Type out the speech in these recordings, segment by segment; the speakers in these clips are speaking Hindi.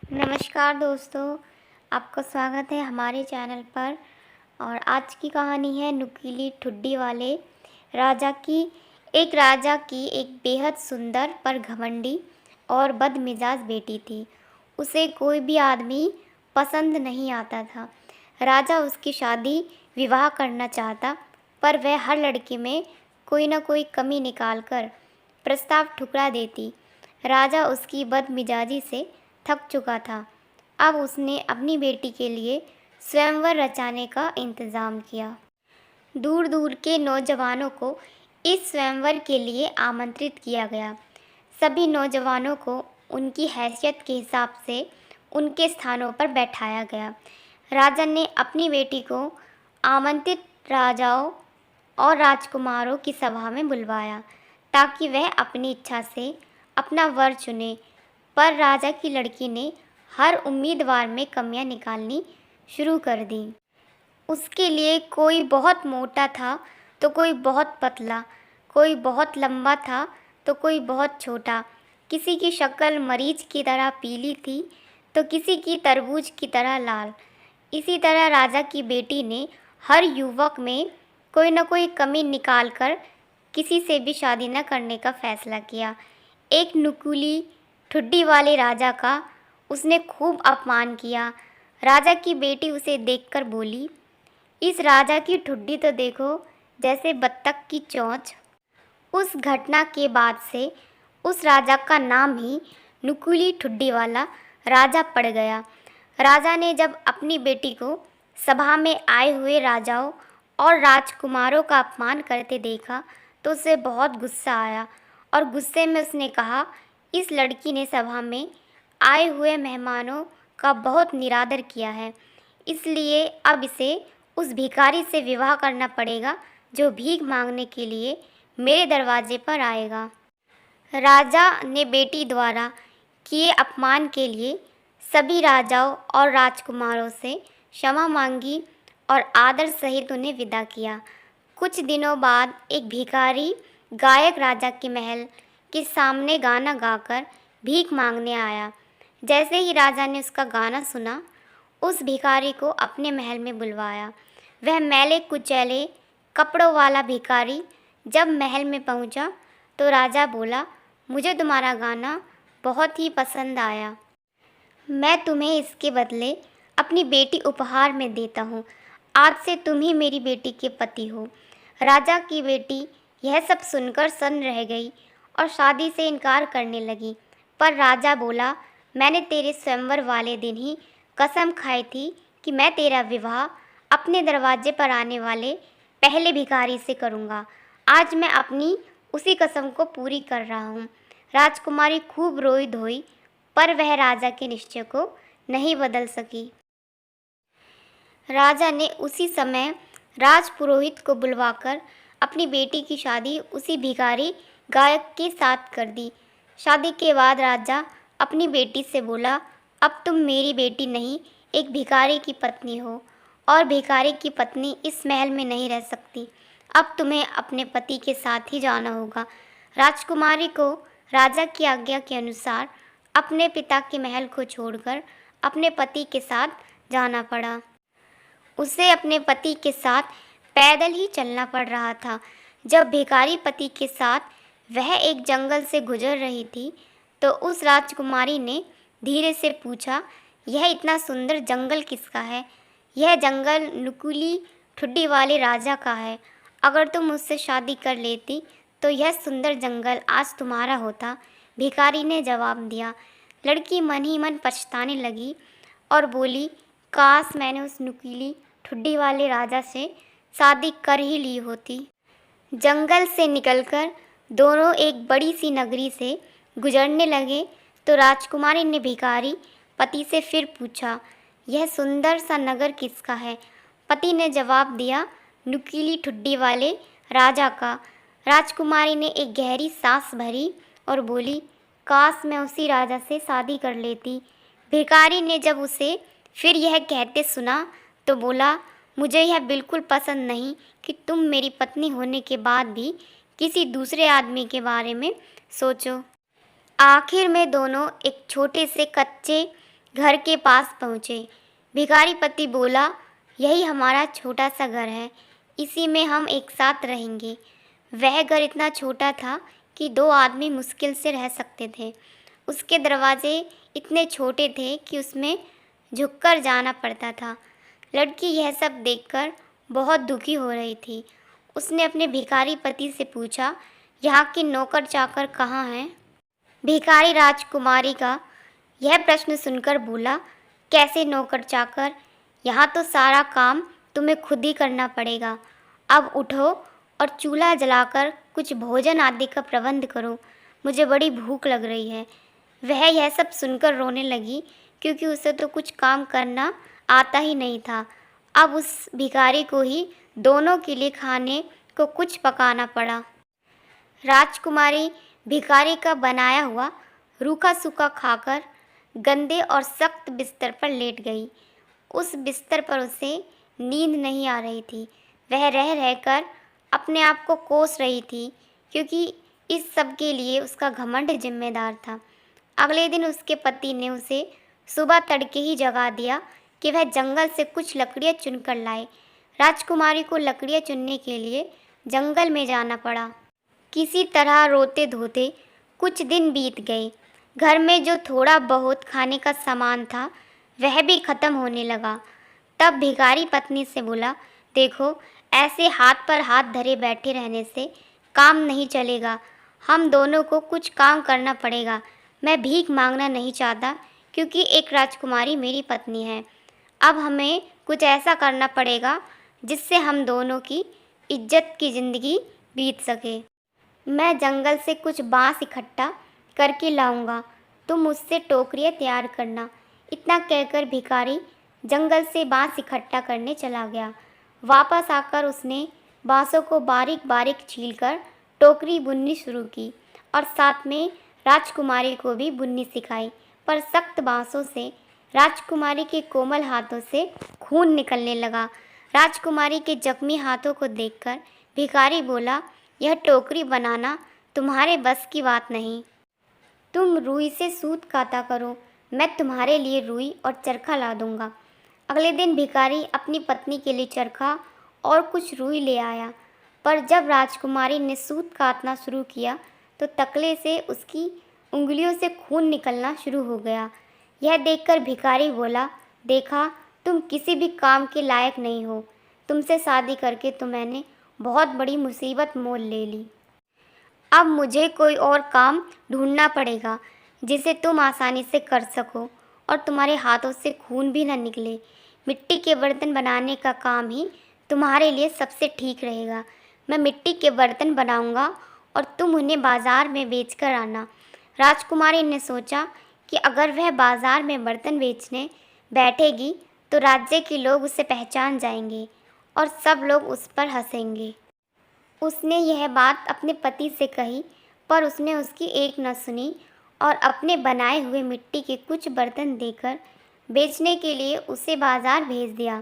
नमस्कार दोस्तों, आपका स्वागत है हमारे चैनल पर। और आज की कहानी है नुकीली ठुड्डी वाले राजा की। एक राजा की एक बेहद सुंदर पर घमंडी और बदमिजाज बेटी थी। उसे कोई भी आदमी पसंद नहीं आता था। राजा उसकी शादी विवाह करना चाहता, पर वह हर लड़की में कोई न कोई कमी निकालकर प्रस्ताव ठुकरा देती। राजा उसकी बदमिजाजी से थक चुका था। अब उसने अपनी बेटी के लिए स्वयंवर रचाने का इंतज़ाम किया। दूर दूर के नौजवानों को इस स्वयंवर के लिए आमंत्रित किया गया। सभी नौजवानों को उनकी हैसियत के हिसाब से उनके स्थानों पर बैठाया गया। राजा ने अपनी बेटी को आमंत्रित राजाओं और राजकुमारों की सभा में बुलवाया ताकि वह अपनी इच्छा से अपना वर चुने। पर राजा की लड़की ने हर उम्मीदवार में कमियां निकालनी शुरू कर दी। उसके लिए कोई बहुत मोटा था तो कोई बहुत पतला, कोई बहुत लंबा था तो कोई बहुत छोटा। किसी की शक्ल मरीच की तरह पीली थी तो किसी की तरबूज की तरह लाल। इसी तरह राजा की बेटी ने हर युवक में कोई न कोई कमी निकालकर किसी से भी शादी न करने का फैसला किया। एक नुकीली ठुड्डी वाले राजा का उसने खूब अपमान किया। राजा की बेटी उसे देखकर बोली, इस राजा की ठुड्डी तो देखो, जैसे बत्तख की चोंच। उस घटना के बाद से उस राजा का नाम ही नुकीली ठुड्डी वाला राजा पड़ गया। राजा ने जब अपनी बेटी को सभा में आए हुए राजाओं और राजकुमारों का अपमान करते देखा तो उसे बहुत गुस्सा आया और गुस्से में उसने कहा, इस लड़की ने सभा में आए हुए मेहमानों का बहुत निरादर किया है, इसलिए अब इसे उस भिखारी से विवाह करना पड़ेगा जो भीख मांगने के लिए मेरे दरवाजे पर आएगा। राजा ने बेटी द्वारा किए अपमान के लिए सभी राजाओं और राजकुमारों से क्षमा मांगी और आदर सहित उन्हें विदा किया। कुछ दिनों बाद एक भिखारी गायक राजा के महल के सामने गाना गाकर भीख मांगने आया। जैसे ही राजा ने उसका गाना सुना, उस भिखारी को अपने महल में बुलवाया। वह मैले कुचैले कपड़ों वाला भिखारी जब महल में पहुंचा तो राजा बोला, मुझे तुम्हारा गाना बहुत ही पसंद आया। मैं तुम्हें इसके बदले अपनी बेटी उपहार में देता हूँ। आज से तुम ही मेरी बेटी के पति हो। राजा की बेटी यह सब सुनकर सन्न रह गई और शादी से इनकार करने लगी। पर राजा बोला, मैंने तेरे स्वयंवर वाले दिन ही कसम खाई थी कि मैं तेरा विवाह अपने दरवाजे पर आने वाले पहले भिखारी से करूँगा। आज मैं अपनी उसी कसम को पूरी कर रहा हूँ। राजकुमारी खूब रोई धोई, पर वह राजा के निश्चय को नहीं बदल सकी। राजा ने उसी समय राजपुरोहित को बुलवाकर अपनी बेटी की शादी उसी भिखारी गायक के साथ कर दी। शादी के बाद राजा अपनी बेटी से बोला, अब तुम मेरी बेटी नहीं, एक भिखारी की पत्नी हो और भिखारी की पत्नी इस महल में नहीं रह सकती। अब तुम्हें अपने पति के साथ ही जाना होगा। राजकुमारी को राजा की आज्ञा के अनुसार अपने पिता के महल को छोड़कर अपने पति के साथ जाना पड़ा। उसे अपने पति के साथ पैदल ही चलना पड़ रहा था। जब भिखारी पति के साथ वह एक जंगल से गुजर रही थी तो उस राजकुमारी ने धीरे से पूछा, यह इतना सुंदर जंगल किसका है? यह जंगल नुकीली ठुड्डी वाले राजा का है। अगर तुम मुझसे शादी कर लेती तो यह सुंदर जंगल आज तुम्हारा होता। भिखारी ने जवाब दिया। लड़की मन ही मन पछताने लगी और बोली, काश मैंने उस नुकीली ठुड्डी वाले राजा से शादी कर ही ली होती। जंगल से निकलकर दोनों एक बड़ी सी नगरी से गुजरने लगे तो राजकुमारी ने भिखारी पति से फिर पूछा, यह सुंदर सा नगर किसका है? पति ने जवाब दिया, नुकीली ठुड्डी वाले राजा का। राजकुमारी ने एक गहरी सांस भरी और बोली, काश मैं उसी राजा से शादी कर लेती। भिखारी ने जब उसे फिर यह कहते सुना तो बोला, मुझे यह बिल्कुल पसंद नहीं कि तुम मेरी पत्नी होने के बाद भी किसी दूसरे आदमी के बारे में सोचो। आखिर में दोनों एक छोटे से कच्चे घर के पास पहुँचे। भिखारी पति बोला, यही हमारा छोटा सा घर है, इसी में हम एक साथ रहेंगे। वह घर इतना छोटा था कि 2 आदमी मुश्किल से रह सकते थे। उसके दरवाजे इतने छोटे थे कि उसमें झुककर जाना पड़ता था। लड़की यह सब देखकर बहुत दुखी हो रही थी। उसने अपने भिखारी पति से पूछा, यहाँ के नौकर चाकर कहाँ हैं? भिखारी राजकुमारी का यह प्रश्न सुनकर बोला, कैसे नौकर चाकर? यहाँ तो सारा काम तुम्हें खुद ही करना पड़ेगा। अब उठो और चूल्हा जलाकर कुछ भोजन आदि का प्रबंध करो, मुझे बड़ी भूख लग रही है। वह यह सब सुनकर रोने लगी, क्योंकि उसे तो कुछ काम करना आता ही नहीं था। अब उस भिखारी को ही दोनों के लिए खाने को कुछ पकाना पड़ा। राजकुमारी भिखारी का बनाया हुआ रूखा सूखा खाकर गंदे और सख्त बिस्तर पर लेट गई। उस बिस्तर पर उसे नींद नहीं आ रही थी। वह रह रहकर अपने आप को कोस रही थी, क्योंकि इस सब के लिए उसका घमंड जिम्मेदार था। अगले दिन उसके पति ने उसे सुबह तड़के ही जगा दिया कि वह जंगल से कुछ लकड़ियाँ चुनकर लाए। राजकुमारी को लकड़ियाँ चुनने के लिए जंगल में जाना पड़ा। किसी तरह रोते धोते कुछ दिन बीत गए। घर में जो थोड़ा बहुत खाने का सामान था वह भी खत्म होने लगा। तब भिखारी पत्नी से बोला, देखो, ऐसे हाथ पर हाथ धरे बैठे रहने से काम नहीं चलेगा। हम दोनों को कुछ काम करना पड़ेगा। मैं भीख मांगना नहीं चाहता, क्योंकि एक राजकुमारी मेरी पत्नी है। अब हमें कुछ ऐसा करना पड़ेगा जिससे हम दोनों की इज्जत की ज़िंदगी बीत सके। मैं जंगल से कुछ बाँस इकट्ठा करके लाऊंगा, तुम मुझसे टोकरियाँ तैयार करना। इतना कहकर भिखारी जंगल से बाँस इकट्ठा करने चला गया। वापस आकर उसने बाँसों को बारीक बारीक छीलकर टोकरी बुननी शुरू की और साथ में राजकुमारी को भी बुननी सिखाई। पर सख्त बाँसों से राजकुमारी के कोमल हाथों से खून निकलने लगा। राजकुमारी के जख्मी हाथों को देखकर भिखारी बोला, यह टोकरी बनाना तुम्हारे बस की बात नहीं। तुम रुई से सूत काता करो, मैं तुम्हारे लिए रुई और चरखा ला दूंगा। अगले दिन भिखारी अपनी पत्नी के लिए चरखा और कुछ रुई ले आया। पर जब राजकुमारी ने सूत काटना शुरू किया तो तकले से उसकी उंगलियों से खून निकलना शुरू हो गया। यह देखकर भिखारी बोला, देखा, तुम किसी भी काम के लायक नहीं हो। तुमसे शादी करके तो मैंने बहुत बड़ी मुसीबत मोल ले ली। अब मुझे कोई और काम ढूंढना पड़ेगा जिसे तुम आसानी से कर सको और तुम्हारे हाथों से खून भी न निकले। मिट्टी के बर्तन बनाने का काम ही तुम्हारे लिए सबसे ठीक रहेगा। मैं मिट्टी के बर्तन बनाऊंगा और तुम उन्हें बाज़ार में बेच कर आना। राजकुमारी ने सोचा कि अगर वह बाज़ार में बर्तन बेचने बैठेगी तो राज्य के लोग उसे पहचान जाएंगे और सब लोग उस पर हंसेंगे। उसने यह बात अपने पति से कही, पर उसने उसकी एक न सुनी और अपने बनाए हुए मिट्टी के कुछ बर्तन देकर बेचने के लिए उसे बाज़ार भेज दिया।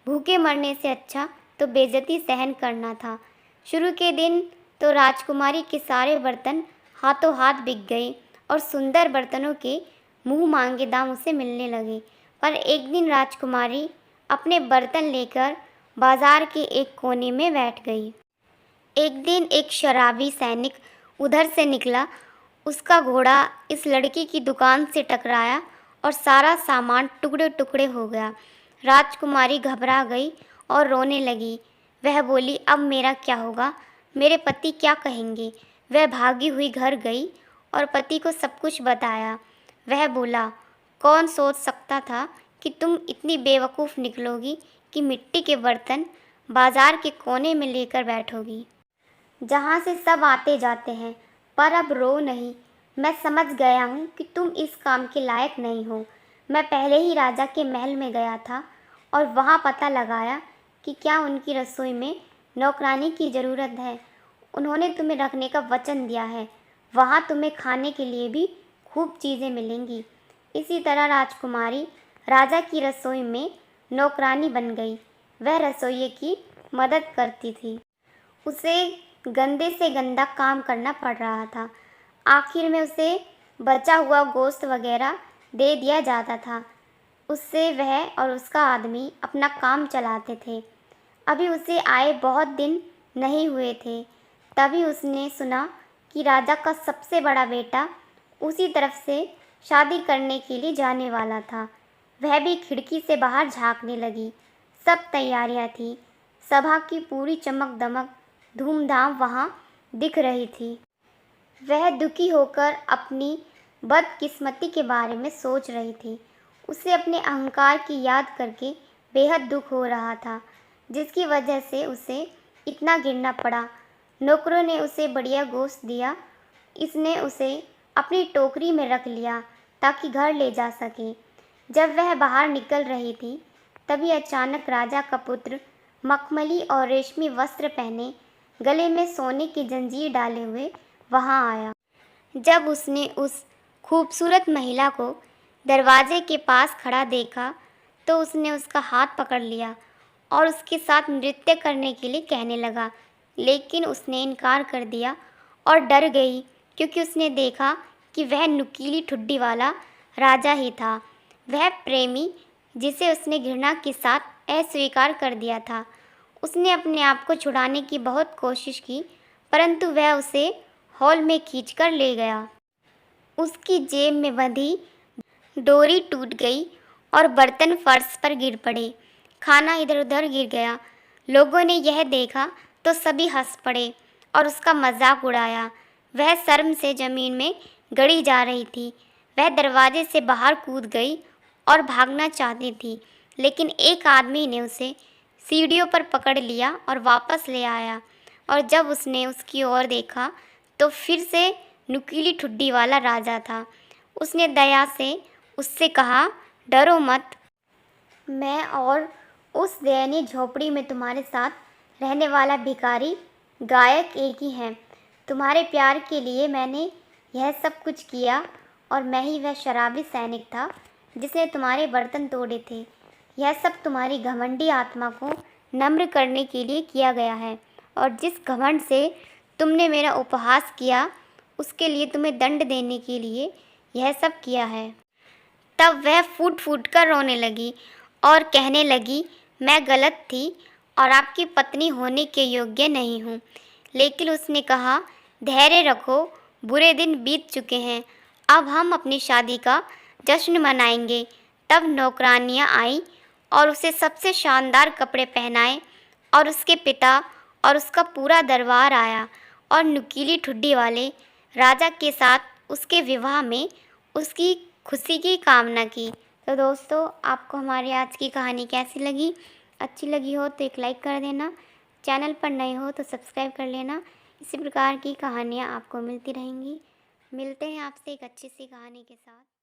भूखे मरने से अच्छा तो बेइज्जती सहन करना था। शुरू के दिन तो राजकुमारी के सारे बर्तन हाथों हाथ बिक गए और सुंदर बर्तनों के मुँह मांगे दाम उसे मिलने लगे। पर एक दिन राजकुमारी अपने बर्तन लेकर बाज़ार के एक कोने में बैठ गई। एक दिन एक शराबी सैनिक उधर से निकला। उसका घोड़ा इस लड़की की दुकान से टकराया और सारा सामान टुकड़े टुकड़े हो गया। राजकुमारी घबरा गई और रोने लगी। वह बोली, अब मेरा क्या होगा? मेरे पति क्या कहेंगे? वह भागी हुई घर गई और पति को सब कुछ बताया। वह बोला, कौन सोच सकता था कि तुम इतनी बेवकूफ़ निकलोगी कि मिट्टी के बर्तन बाज़ार के कोने में लेकर बैठोगी, जहाँ से सब आते जाते हैं। पर अब रो नहीं, मैं समझ गया हूँ कि तुम इस काम के लायक नहीं हो। मैं पहले ही राजा के महल में गया था और वहाँ पता लगाया कि क्या उनकी रसोई में नौकरानी की ज़रूरत है। उन्होंने तुम्हें रखने का वचन दिया है। वहाँ तुम्हें खाने के लिए भी खूब चीज़ें मिलेंगी। इसी तरह राजकुमारी राजा की रसोई में नौकरानी बन गई। वह रसोइये की मदद करती थी। उसे गंदे से गंदा काम करना पड़ रहा था। आखिर में उसे बचा हुआ गोश्त वगैरह दे दिया जाता था। उससे वह और उसका आदमी अपना काम चलाते थे। अभी उसे आए बहुत दिन नहीं हुए थे, तभी उसने सुना कि राजा का सबसे बड़ा बेटा उसी तरफ से शादी करने के लिए जाने वाला था। वह भी खिड़की से बाहर झांकने लगी। सब तैयारियां थी। सभा की पूरी चमक दमक धूमधाम वहाँ दिख रही थी। वह दुखी होकर अपनी बदकिस्मती के बारे में सोच रही थी। उसे अपने अहंकार की याद करके बेहद दुख हो रहा था, जिसकी वजह से उसे इतना गिरना पड़ा। नौकरों ने उसे बढ़िया गोश्त दिया। इसने उसे अपनी टोकरी में रख लिया ताकि घर ले जा सके। जब वह बाहर निकल रही थी, तभी अचानक राजा का पुत्र मखमली और रेशमी वस्त्र पहने, गले में सोने की जंजीर डाले हुए वहाँ आया। जब उसने उस खूबसूरत महिला को दरवाजे के पास खड़ा देखा, तो उसने उसका हाथ पकड़ लिया और उसके साथ नृत्य करने के लिए कहने लगा, लेकिन उसने इनकार कर दिया और डर गई, क्योंकि उसने देखा कि वह नुकीली ठुड्डी वाला राजा ही था, वह प्रेमी जिसे उसने घृणा के साथ अस्वीकार कर दिया था। उसने अपने आप को छुड़ाने की बहुत कोशिश की, परंतु वह उसे हॉल में खींचकर ले गया। उसकी जेब में बंधी डोरी टूट गई और बर्तन फर्श पर गिर पड़े। खाना इधर उधर गिर गया। लोगों ने यह देखा तो सभी हंस पड़े और उसका मजाक उड़ाया। वह शर्म से ज़मीन में गड़ी जा रही थी। वह दरवाजे से बाहर कूद गई और भागना चाहती थी, लेकिन एक आदमी ने उसे सीढ़ियों पर पकड़ लिया और वापस ले आया। और जब उसने उसकी ओर देखा तो फिर से नुकीली ठुड्डी वाला राजा था। उसने दया से उससे कहा, डरो मत, मैं और उस दयनीय झोपड़ी में तुम्हारे साथ रहने वाला भिखारी गायक एक ही हैं। तुम्हारे प्यार के लिए मैंने यह सब कुछ किया, और मैं ही वह शराबी सैनिक था जिसने तुम्हारे बर्तन तोड़े थे। यह सब तुम्हारी घमंडी आत्मा को नम्र करने के लिए किया गया है, और जिस घमंड से तुमने मेरा उपहास किया, उसके लिए तुम्हें दंड देने के लिए यह सब किया है। तब वह फूट फूट कर रोने लगी और कहने लगी, मैं गलत थी और आपकी पत्नी होने के योग्य नहीं हूँ। लेकिन उसने कहा, धैर्य रखो, बुरे दिन बीत चुके हैं, अब हम अपनी शादी का जश्न मनाएंगे। तब नौकरानियाँ आईं और उसे सबसे शानदार कपड़े पहनाए, और उसके पिता और उसका पूरा दरबार आया और नुकीली ठुड्डी वाले राजा के साथ उसके विवाह में उसकी खुशी की कामना की। तो दोस्तों, आपको हमारी आज की कहानी कैसी लगी? अच्छी लगी हो तो एक लाइक कर देना। चैनल पर नए हो तो सब्सक्राइब कर लेना। इसी प्रकार की कहानियाँ आपको मिलती रहेंगी। मिलते हैं आपसे एक अच्छी सी कहानी के साथ।